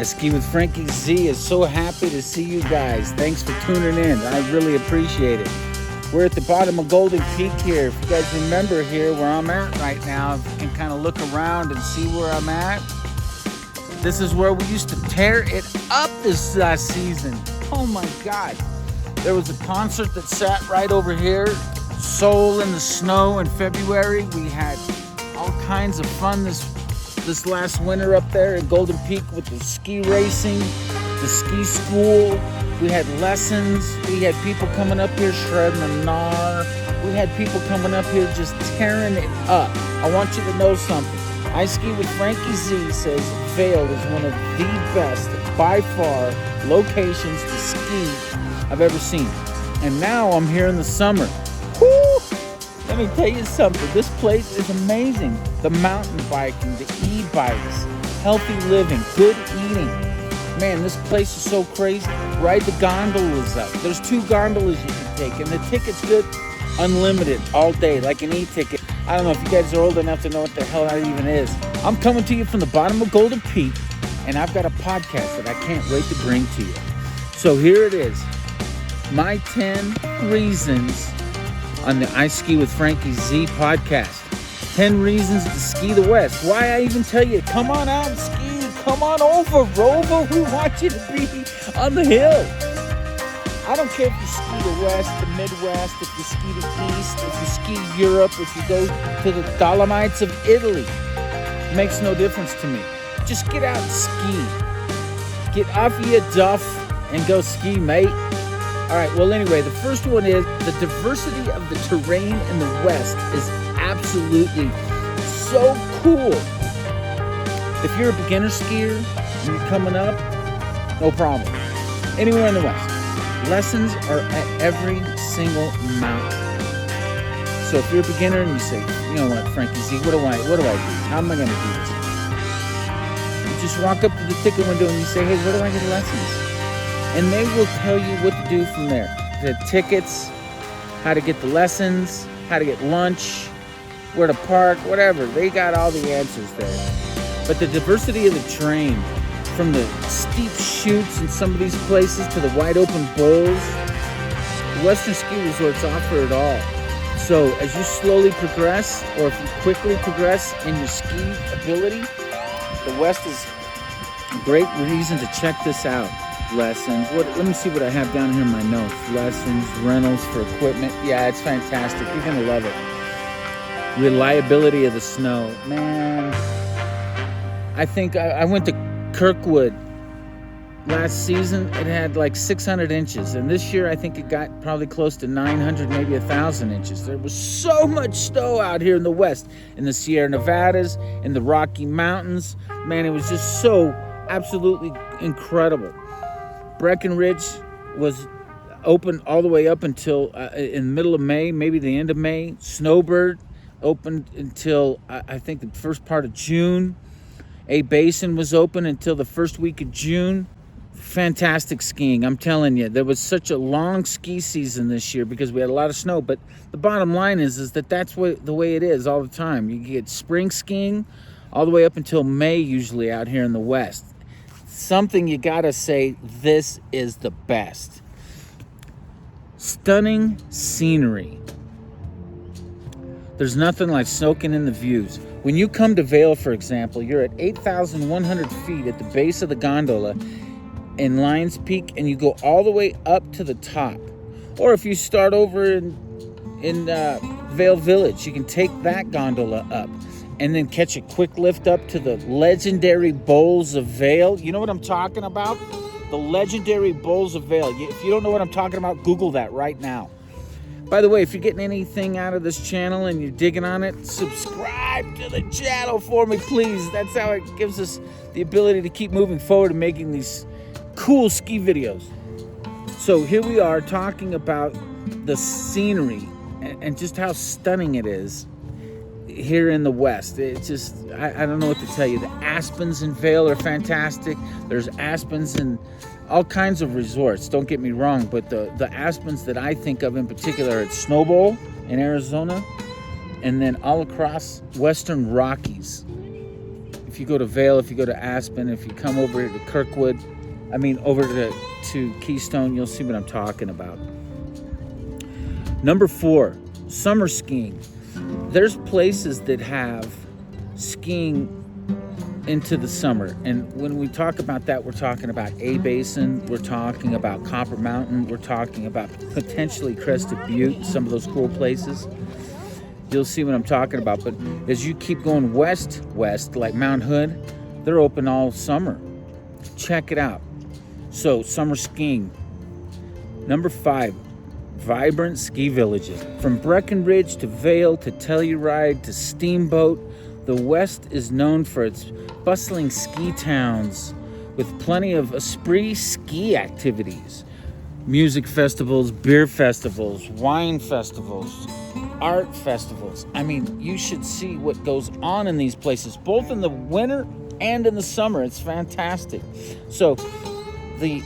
Ski with Frankie Z is so happy to see you guys. Thanks for tuning in. I really appreciate it. We're at the bottom of Golden Peak here. If you guys remember here where I'm at right now, if you can kind of look around and see where I'm at. This is where we used to tear it up this last season. Oh my God. There was a concert that sat right over here. Soul in the Snow in February. We had all kinds of fun this last winter up there in Golden Peak with the ski racing, the ski school. We had lessons. We had people coming up here shredding the gnar. We had people coming up here just tearing it up. I want you to know something. I Ski with Frankie Z says Vail is one of the best, by far, locations to ski I've ever seen. And now I'm here in the summer. Woo! Let me tell you something. This place is amazing. The mountain biking, the e-bikes, healthy living, good eating. Man, this place is so crazy. Ride the gondolas up. There's 2 gondolas you can take, and the ticket's good, unlimited, all day, like an e-ticket. I don't know if you guys are old enough to know what the hell that even is. I'm coming to you from the bottom of Golden Peak, and I've got a podcast that I can't wait to bring to you. So here it is. My 10 reasons on the I Ski with Frankie Z podcast. 10 reasons to ski the West. Why I even tell you, come on out and ski. Come on over, Rover. We want you to be on the hill. I don't care if you ski the West, the Midwest, if you ski the East, if you ski Europe, if you go to the Dolomites of Italy. It makes no difference to me. Just get out and ski. Get off of your duff and go ski, mate. All right, well, anyway, the first one is the diversity of the terrain in the West is absolutely so cool. If you're a beginner skier and you're coming up, no problem. Anywhere in the West. Lessons are at every single mountain. So if you're a beginner and you say, you know what, Frankie Z, what do I do? How am I going to do this? You just walk up to the ticket window and you say, hey, where do I get lessons? And they will tell you what to do from there. The tickets, how to get the lessons, how to get lunch, where to park, whatever. They got all the answers there. But the diversity of the terrain, from the steep chutes in some of these places to the wide open bowls, the Western ski resorts offer it all. So as you slowly progress, or if you quickly progress in your ski ability, the West is a great reason to check this out. Lessons. Let me see what I have down here in my notes. Lessons, rentals for equipment. Yeah, it's fantastic. You're going to love it. Reliability of the snow. Man, I think I went to Kirkwood last season. It had like 600 inches. And this year, I think it got probably close to 900, maybe 1,000 inches. There was so much snow out here in the West, in the Sierra Nevadas, in the Rocky Mountains. Man, it was just so absolutely incredible. Breckenridge was open all the way up until in the middle of May, maybe the end of May. Snowbird opened until I think the first part of June. A Basin was open until the first week of June. Fantastic skiing, I'm telling you. There was such a long ski season this year because we had a lot of snow. But the bottom line is that that's the way it is all the time. You get spring skiing all the way up until May usually out here in the West. Something you gotta say, this is the best. Stunning scenery. There's nothing like soaking in the views. When you come to Vail, for example, you're at 8,100 feet at the base of the gondola in Lions Peak, and you go all the way up to the top. Or if you start over in Vail Village, you can take that gondola up and then catch a quick lift up to the legendary Bowls of Vail. You know what I'm talking about? The legendary Bowls of Vail. If you don't know what I'm talking about, Google that right now. By the way, if you're getting anything out of this channel and you're digging on it, subscribe to the channel for me, please. That's how it gives us the ability to keep moving forward and making these cool ski videos. So here we are talking about the scenery and just how stunning it is here in the West. It's just, I don't know what to tell you. The aspens in Vail are fantastic. There's aspens in all kinds of resorts, don't get me wrong, but the aspens that I think of in particular are at Snowbowl in Arizona, and then all across Western Rockies. if you go to Vail, if you go to Aspen, if you come over to Kirkwood, over to Keystone, you'll see what I'm talking about. Number 4, summer skiing. There's places that have skiing into the summer. And when we talk about that, we're talking about A Basin, we're talking about Copper Mountain, we're talking about potentially Crested Butte, some of those cool places. You'll see what I'm talking about. But as you keep going west, like Mount Hood, they're open all summer. Check it out. So, summer skiing. Number 5, vibrant ski villages. From Breckenridge to Vail to Telluride to Steamboat, the West is known for its bustling ski towns with plenty of esprit ski activities. Music festivals, beer festivals, wine festivals, art festivals. You should see what goes on in these places, both in the winter and in the summer. It's fantastic. So the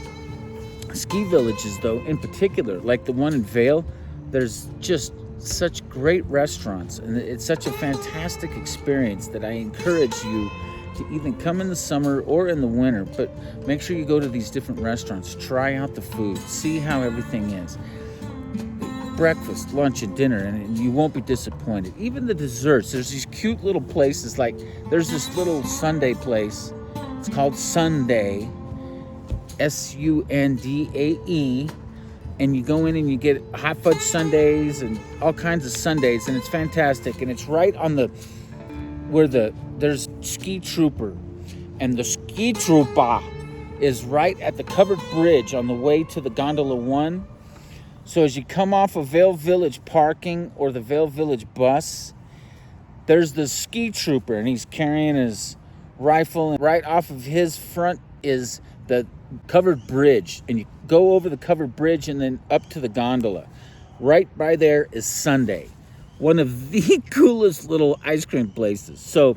ski villages, though, in particular, like the one in Vail, there's just such great restaurants, and it's such a fantastic experience that I encourage you to either come in the summer or in the winter, but make sure you go to these different restaurants, try out the food, see how everything is. Breakfast, lunch, and dinner, and you won't be disappointed. Even the desserts, there's these cute little places, like there's this little sundae place. It's called Sundae, Sundae, and you go in and you get hot fudge sundaes and all kinds of sundaes, and it's fantastic. And it's right on there's Ski Trooper, and the Ski Trooper is right at the covered bridge on the way to the Gondola 1. So as you come off of Vail Village parking or the Vail Village bus, there's the Ski Trooper, and he's carrying his rifle, and right off of his front is the covered bridge, and you go over the covered bridge and then up to the gondola. Right by there is Sundae, one of the coolest little ice cream places. So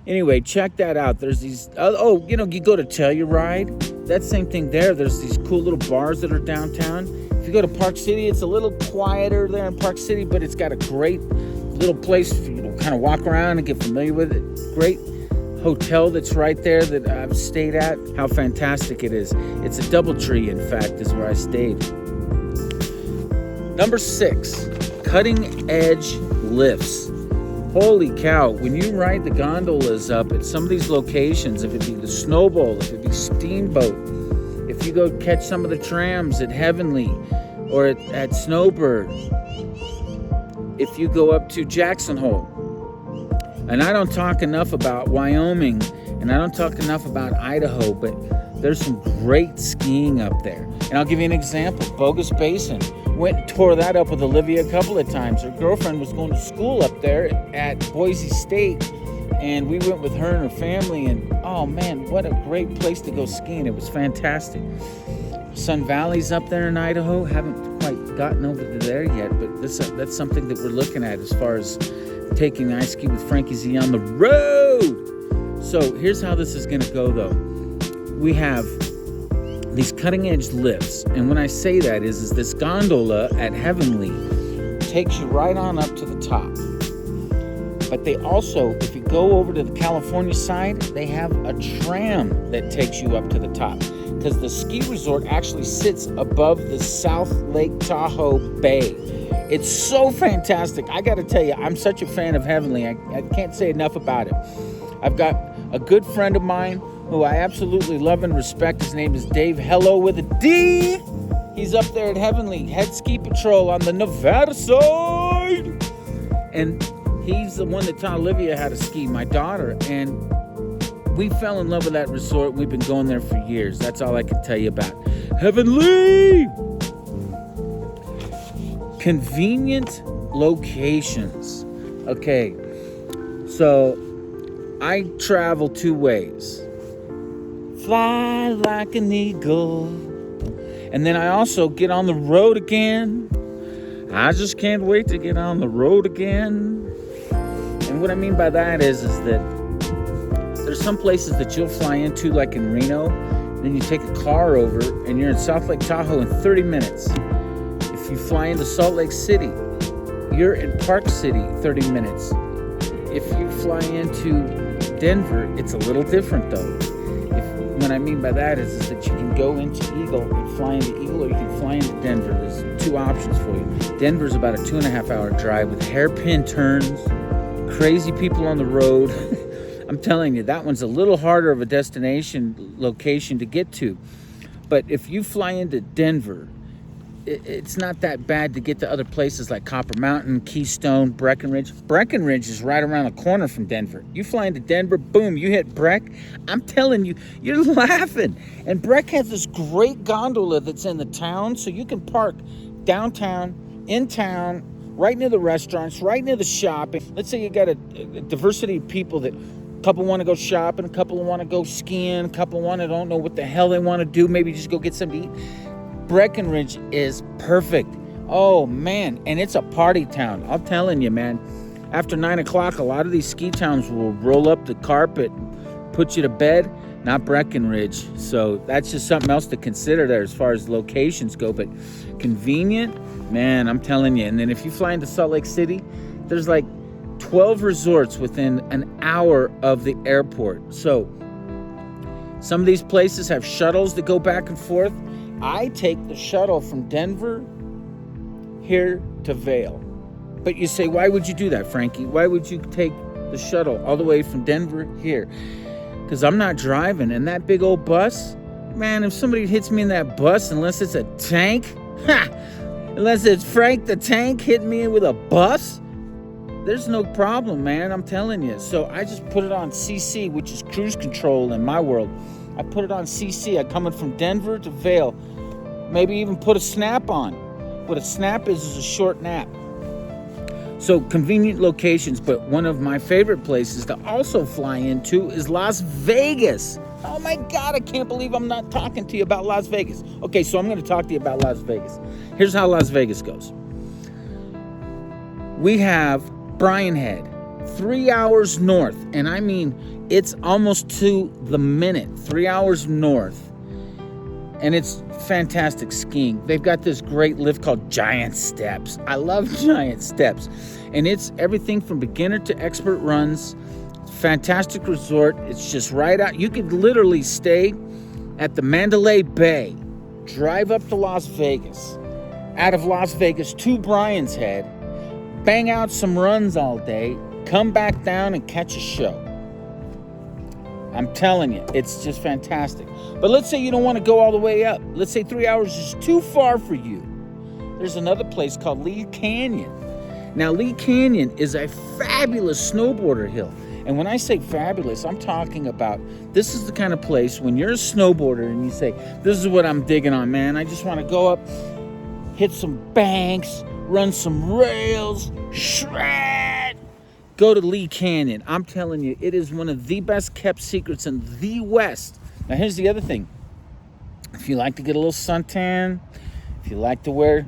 anyway, check that out. There's these you go to Telluride, that same thing there. There's these cool little bars that are downtown. If you go to Park City, it's a little quieter there in Park City, but it's got a great little place for you to kind of walk around and get familiar with it. Great hotel that's right there that I've stayed at. How fantastic it is. It's a DoubleTree, in fact, is where I stayed. Number 6, cutting edge lifts. Holy cow, when you ride the gondolas up at some of these locations, if it be the Snowball, if it be Steamboat, if you go catch some of the trams at Heavenly or at Snowbird, if you go up to Jackson Hole, and I don't talk enough about Wyoming, and I don't talk enough about Idaho, but there's some great skiing up there. And I'll give you an example. Bogus Basin. Went and tore that up with Olivia a couple of times. Her girlfriend was going to school up there at Boise State, and we went with her and her family, and oh man, what a great place to go skiing. It was fantastic. Sun Valley's up there in Idaho. Haven't quite gotten over to there yet, but that's something that we're looking at as far as taking I Ski with Frankie Z on the road. So here's how this is going to go, though. We have these cutting edge lifts, and when I say that is this gondola at Heavenly takes you right on up to the top. But they also, if you go over to the California side, they have a tram that takes you up to the top, because the ski resort actually sits above the South Lake Tahoe Bay. It's so fantastic. I got to tell you, I'm such a fan of Heavenly. I can't say enough about it. I've got a good friend of mine who I absolutely love and respect. His name is Dave Hello with a D. He's up there at Heavenly, head ski patrol on the Nevada side. And he's the one that taught Olivia how to ski, my daughter. And we fell in love with that resort. We've been going there for years. That's all I can tell you about Heavenly. Convenient locations. Okay, so I travel 2 ways. Fly like an eagle. And then I also get on the road again. I just can't wait to get on the road again. And what I mean by that is that there's some places that you'll fly into, like in Reno, then you take a car over and you're in South Lake Tahoe in 30 minutes. If you fly into Salt Lake City, you're in Park City 30 minutes. If you fly into Denver, it's a little different though. What I mean by that is that you can go into Eagle and fly into Eagle, or you can fly into Denver. There's two options for you. Denver's about a 2.5-hour drive with hairpin turns, crazy people on the road. I'm telling you, that one's a little harder of a destination location to get to. But if you fly into Denver, it's not that bad to get to other places like Copper Mountain, Keystone, Breckenridge. Breckenridge is right around the corner from Denver. You fly into Denver, boom, you hit Breck. I'm telling you, you're laughing. And Breck has this great gondola that's in the town, so you can park downtown, in town, right near the restaurants, right near the shopping. Let's say you got a diversity of people that a couple want to go shopping, a couple want to go skiing, a couple don't know what the hell they want to do, maybe just go get something to eat. Breckenridge is perfect. Oh man, and it's a party town. I'm telling you, man. After 9 o'clock, a lot of these ski towns will roll up the carpet, put you to bed. Not Breckenridge. So that's just something else to consider there as far as locations go. But convenient, man, I'm telling you. And then if you fly into Salt Lake City, there's like 12 resorts within an hour of the airport. So some of these places have shuttles that go back and forth. I take the shuttle from Denver here to Vail. But you say, why would you do that, Frankie? Why would you take the shuttle all the way from Denver here? Because I'm not driving. And that big old bus, man, if somebody hits me in that bus, unless it's a tank, unless it's Frank the Tank hitting me with a bus, there's no problem, man. I'm telling you. So I just put it on CC, which is cruise control in my world. I put it on CC. I coming from Denver to Vail. Maybe even put a snap on. What a snap is a short nap. So convenient locations, but one of my favorite places to also fly into is Las Vegas. Oh my God, I can't believe I'm not talking to you about Las Vegas. Okay, so I'm going to talk to you about Las Vegas. Here's how Las Vegas goes. We have Bryan Head, 3 hours north, and I mean it's almost to the minute, 3 hours north, and it's fantastic skiing. They've got this great lift called Giant Steps. I love Giant Steps, and it's everything from beginner to expert runs. Fantastic resort. It's just right out. You could literally stay at the Mandalay Bay, drive up to Las Vegas, out of Las Vegas to Bryan's Head, bang out some runs all day, come back down and catch a show. I'm telling you, it's just fantastic. But let's say you don't want to go all the way up. Let's say 3 hours is too far for you. There's another place called Lee Canyon. Now, Lee Canyon is a fabulous snowboarder hill. And when I say fabulous, I'm talking about this is the kind of place when you're a snowboarder and you say, this is what I'm digging on, man. I just want to go up, hit some banks, run some rails, shred. Go to Lee Canyon. I'm telling you, it is one of the best kept secrets in the West. Now, here's the other thing. If you like to get a little suntan, if you like to wear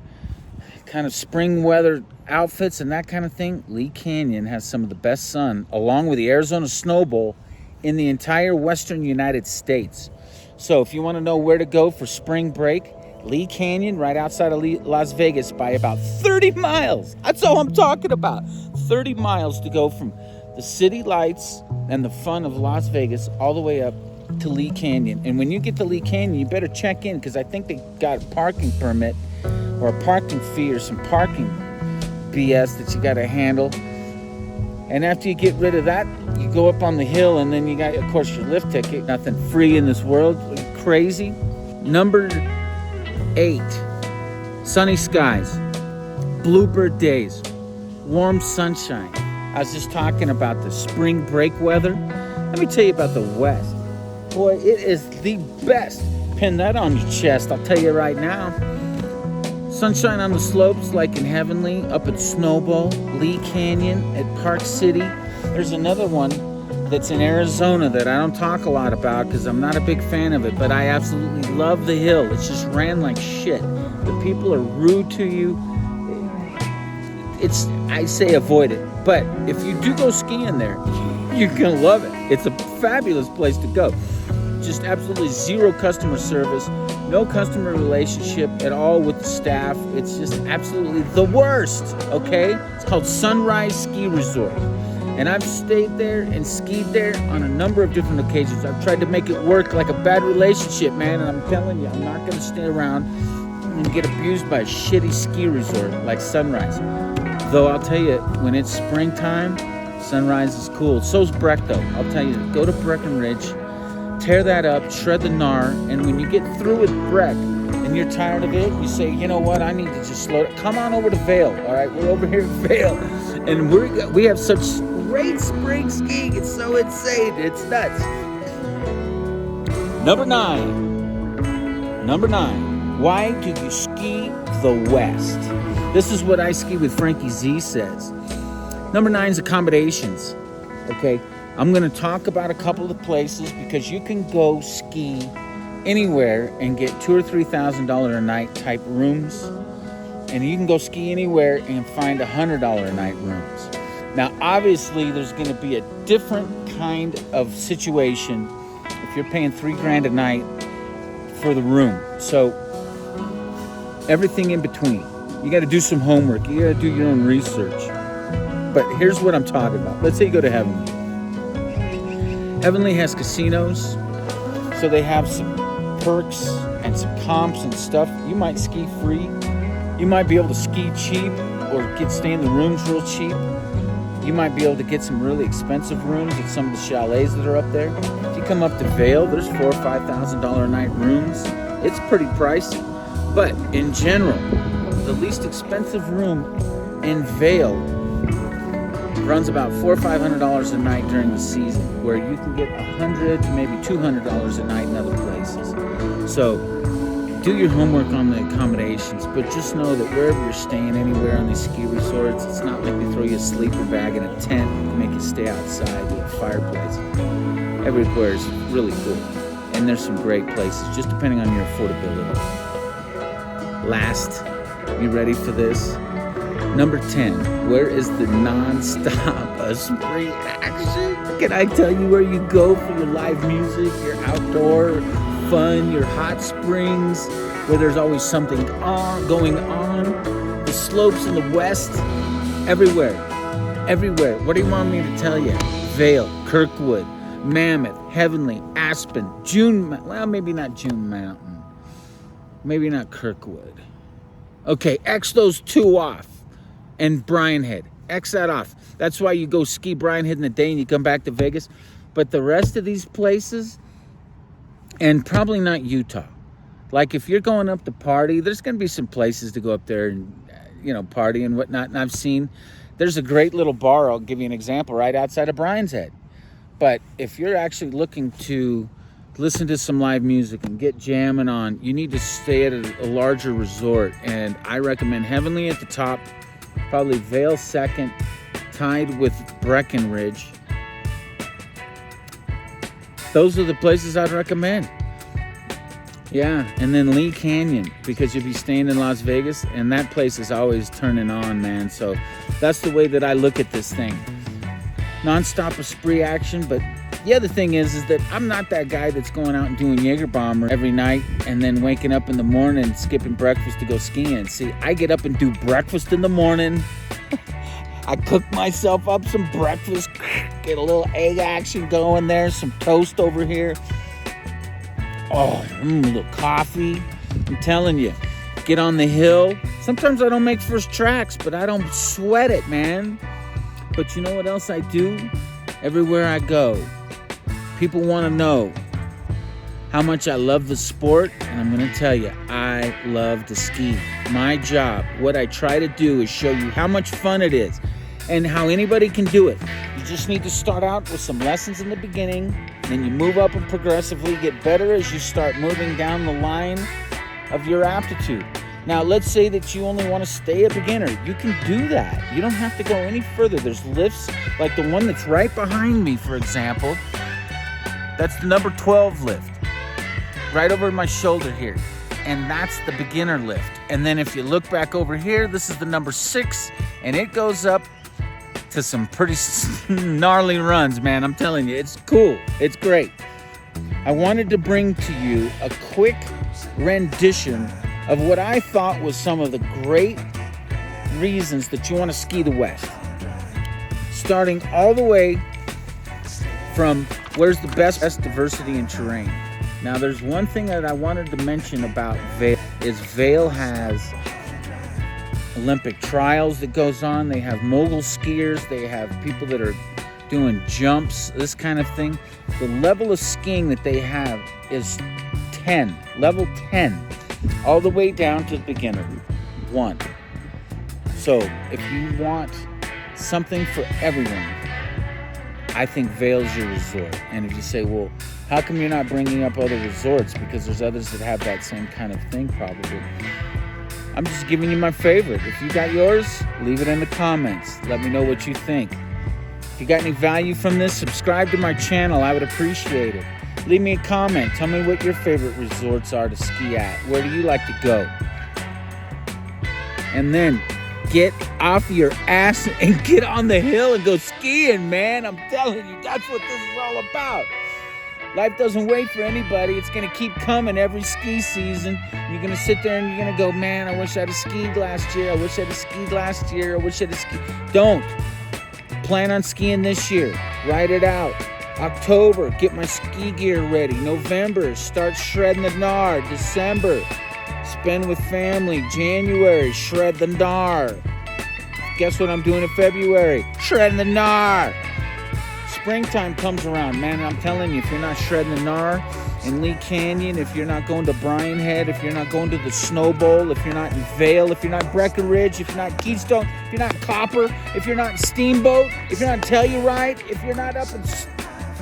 kind of spring weather outfits and that kind of thing, Lee Canyon has some of the best sun, along with the Arizona Snow Bowl, in the entire western United States. So if you want to know where to go for spring break, Lee Canyon, right outside of Las Vegas by about 30 miles. That's all I'm talking about. 30 miles to go from the city lights and the fun of Las Vegas all the way up to Lee Canyon. And when you get to Lee Canyon, you better check in, because I think they got a parking permit or a parking fee or some parking BS that you got to handle. And after you get rid of that, you go up on the hill, and then you got, of course, your lift ticket. Nothing free in this world. Crazy. Number 8, sunny skies, Bluebird days, warm sunshine. I was just talking about the spring break weather. Let me tell you about the West. Boy, it is the best. Pin that on your chest, I'll tell you right now. Sunshine on the slopes like in Heavenly, up at Snowball, Lee Canyon, at Park City. There's another one that's in Arizona that I don't talk a lot about because I'm not a big fan of it, but I absolutely love the hill. It's just ran like shit. The people are rude to you. I say avoid it. But if you do go skiing there, you're gonna love it. It's a fabulous place to go. Just absolutely zero customer service, no customer relationship at all with the staff. It's just absolutely the worst, okay? It's called Sunrise Ski Resort. And I've stayed there and skied there on a number of different occasions. I've tried to make it work like a bad relationship, man. And I'm telling you, I'm not going to stay around and get abused by a shitty ski resort like Sunrise. Though I'll tell you, when it's springtime, Sunrise is cool. So's Breck, though. I'll tell you, go to Breckenridge, tear that up, shred the gnar, and when you get through with Breck and you're tired of it, you say, you know what, I need to just slow it. Come on over to Vail, all right? We're over here at Vail, and we have such great spring skiing. It's so insane. It's nuts. Number nine. Why do you ski the West? This is what I Ski with Frankie Z says. Number 9 is accommodations. Okay, I'm going to talk about a couple of places because you can go ski anywhere and get $2,000 or $3,000 a night type rooms, and you can go ski anywhere and find $100 a night rooms. Now, obviously, there's going to be a different kind of situation if you're paying $3,000 a night for the room. So everything in between. You got to do some homework. You got to do your own research. But here's what I'm talking about. Let's say you go to Heavenly. Heavenly has casinos, so they have some perks and some comps and stuff. You might ski free. You might be able to ski cheap or stay in the rooms real cheap. You might be able to get some really expensive rooms at some of the chalets that are up there. If you come up to Vail, there's $4,000 or $5,000 a night rooms. It's pretty pricey. But in general, the least expensive room in Vail runs about $400 or $500 a night during the season, where you can get $100 to maybe $200 a night in other places. So do your homework on the accommodations, but just know that wherever you're staying, anywhere on these ski resorts, it's not like they throw you a sleeper bag in a tent and make you stay outside with a fireplace. Everywhere is really cool, and there's some great places, just depending on your affordability. Last, you ready for this? Number 10, where is the non-stop spring action? Can I tell you where you go for your live music, your outdoor fun, your hot springs, where there's always something going on? The slopes in the west, everywhere. What do you want me to tell you? Vail, Kirkwood, Mammoth, Heavenly, Aspen, maybe not June Mountain. Maybe not Kirkwood. Okay, X those two off. And Brian Head. X that off. That's why you go ski Brian Head in the day and you come back to Vegas. But the rest of these places, and probably not Utah. Like if you're going up to party, there's going to be some places to go up there and, party and whatnot. And I've seen, there's a great little bar, I'll give you an example, right outside of Brian's Head. But if you're actually looking to listen to some live music and get jamming on, you need to stay at a larger resort. And I recommend Heavenly at the top, probably Vail second, tied with Breckenridge. Those are the places I'd recommend. Yeah, and then Lee Canyon, because you'll be staying in Las Vegas, and that place is always turning on, man. So that's the way that I look at this thing. Non-stop spree action, but the other thing is that I'm not that guy that's going out and doing Jägerbomber every night and then waking up in the morning, skipping breakfast to go skiing. See, I get up and do breakfast in the morning. I cook myself up some breakfast, get a little egg action going there, some toast over here. Oh, a little coffee. I'm telling you, get on the hill. Sometimes I don't make first tracks, but I don't sweat it, man. But you know what else I do? Everywhere I go, people want to know how much I love the sport, and I'm going to tell you, I love to ski. My job, what I try to do is show you how much fun it is and how anybody can do it. You just need to start out with some lessons in the beginning, then you move up and progressively get better as you start moving down the line of your aptitude. Now, let's say that you only want to stay a beginner. You can do that. You don't have to go any further. There's lifts like the one that's right behind me, for example. That's the number 12 lift, right over my shoulder here. And that's the beginner lift. And then if you look back over here, this is the number 6, and it goes up to some pretty gnarly runs, man. I'm telling you, it's cool. It's great. I wanted to bring to you a quick rendition of what I thought was some of the great reasons that you want to ski the West. starting all the way from where's the best diversity in terrain. Now, there's one thing that I wanted to mention about Vail is Vail has Olympic trials that goes on. They have mogul skiers. They have people that are doing jumps, this kind of thing. The level of skiing that they have is 10, level 10, all the way down to the beginner, 1. So if you want something for everyone, I think Vail's your resort. And if you say, well, how come you're not bringing up other resorts? Because there's others that have that same kind of thing probably. I'm just giving you my favorite. If you got yours, leave it in the comments. Let me know what you think. If you got any value from this, subscribe to my channel. I would appreciate it. Leave me a comment. Tell me what your favorite resorts are to ski at. Where do you like to go? And then get off your ass and get on the hill and go skiing, man. I'm telling you, that's what this is all about. Life doesn't wait for anybody. It's going to keep coming every ski season. You're going to sit there and you're going to go, man, I wish I'd have skied last year. I wish I'd have skied last year. I wish I'd have skied. Don't. Plan on skiing this year. Write it out. October, get my ski gear ready. November, start shredding the gnar. December, spend with family. January, shred the gnar. Guess what I'm doing in February? Shredding the gnar. Springtime comes around, man, and I'm telling you, if you're not shredding the gnar in Lee Canyon, if you're not going to Bryan Head, if you're not going to the Snow Bowl, if you're not in Vail, if you're not Breckenridge, if you're not Keystone, if you're not Copper, if you're not Steamboat, if you're not Telluride, if you're not up in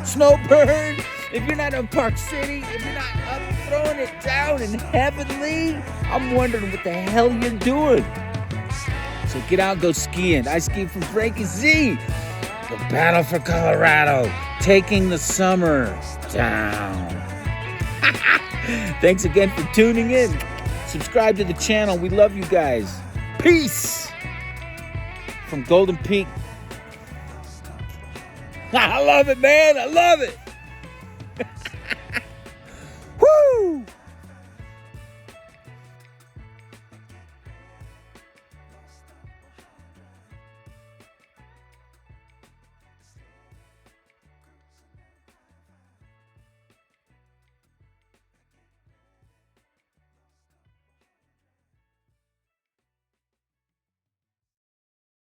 Snowbird, if you're not in Park City, if you're not up throwing it down in Heavenly, I'm wondering what the hell you're doing. So get out and go skiing. I ski from Frankie Z. The battle for Colorado, taking the summer down. Thanks again for tuning in. Subscribe to the channel. We love you guys. Peace from Golden Peak. I love it, man. I love it.